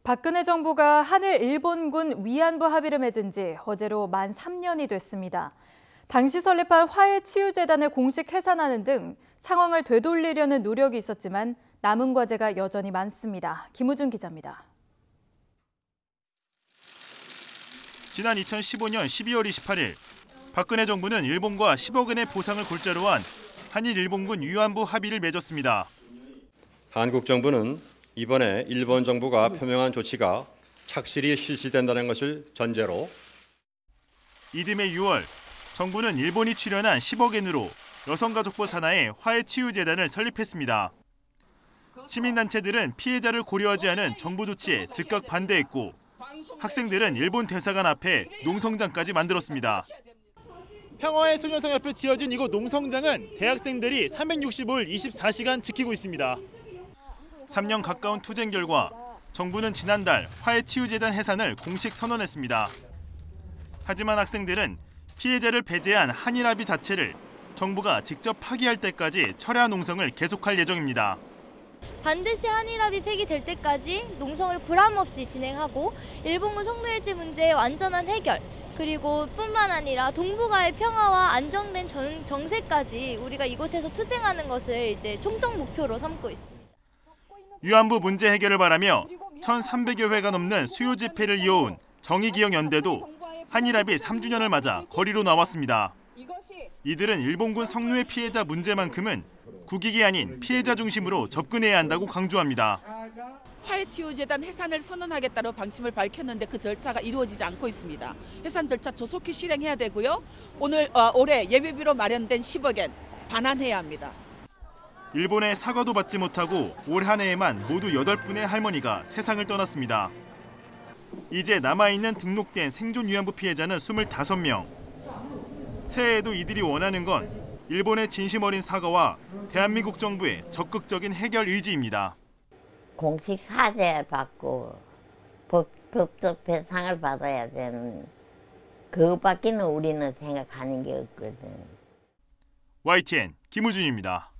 박근혜 정부가 한일 일본군 위안부 합의를 맺은 지 어제로 만 3년이 됐습니다. 당시 설립한 화해치유재단을 공식 해산하는 등 상황을 되돌리려는 노력이 있었지만 남은 과제가 여전히 많습니다. 김우준 기자입니다. 지난 2015년 12월 28일 박근혜 정부는 일본과 10억 원의 보상을 골자로 한 한일 일본군 위안부 합의를 맺었습니다. 한국 정부는 이번에 일본 정부가 표명한 조치가 착실히 실시된다는 것을 전제로 이듬해 6월 정부는 일본이 출연한 10억 엔으로 여성가족부 산하의 화해치유재단을 설립했습니다. 시민단체들은 피해자를 고려하지 않은 정부 조치에 즉각 반대했고 학생들은 일본 대사관 앞에 농성장까지 만들었습니다. 평화의 소녀상 옆에 지어진 이곳 농성장은 대학생들이 365일 24시간 지키고 있습니다. 3년 가까운 투쟁 결과 정부는 지난달 화해치유재단 해산을 공식 선언했습니다. 하지만 학생들은 피해자를 배제한 한일 합의 자체를 정부가 직접 파기할 때까지 철야 농성을 계속할 예정입니다. 반드시 한일합의 폐기될 때까지 농성을 불함없이 진행하고 일본군 성노예제 문제의 완전한 해결, 그리고 뿐만 아니라 동북아의 평화와 안정된 정세까지 우리가 이곳에서 투쟁하는 것을 이제 총적 목표로 삼고 있습니다. 위안부 문제 해결을 바라며 1,300여 회가 넘는 수요 집회를 이어온 정의기억연대도 한일합의 3주년을 맞아 거리로 나왔습니다. 이들은 일본군 성노예 피해자 문제만큼은 국익이 아닌 피해자 중심으로 접근해야 한다고 강조합니다. 화해치유재단 해산을 선언하겠다는 방침을 밝혔는데 그 절차가 이루어지지 않고 있습니다. 해산 절차 조속히 실행해야 되고요. 올해 예비비로 마련된 10억엔 반환해야 합니다. 일본의 사과도 받지 못하고 올 한 해에만 모두 8분의 할머니가 세상을 떠났습니다. 이제 남아있는 등록된 생존 위안부 피해자는 25명. 새해에도 이들이 원하는 건 일본의 진심 어린 사과와 대한민국 정부의 적극적인 해결 의지입니다. 공식 사죄 받고 법적 배상을 받아야 되는 그것밖에는 우리는 생각하는 게 없거든. YTN 김우준입니다.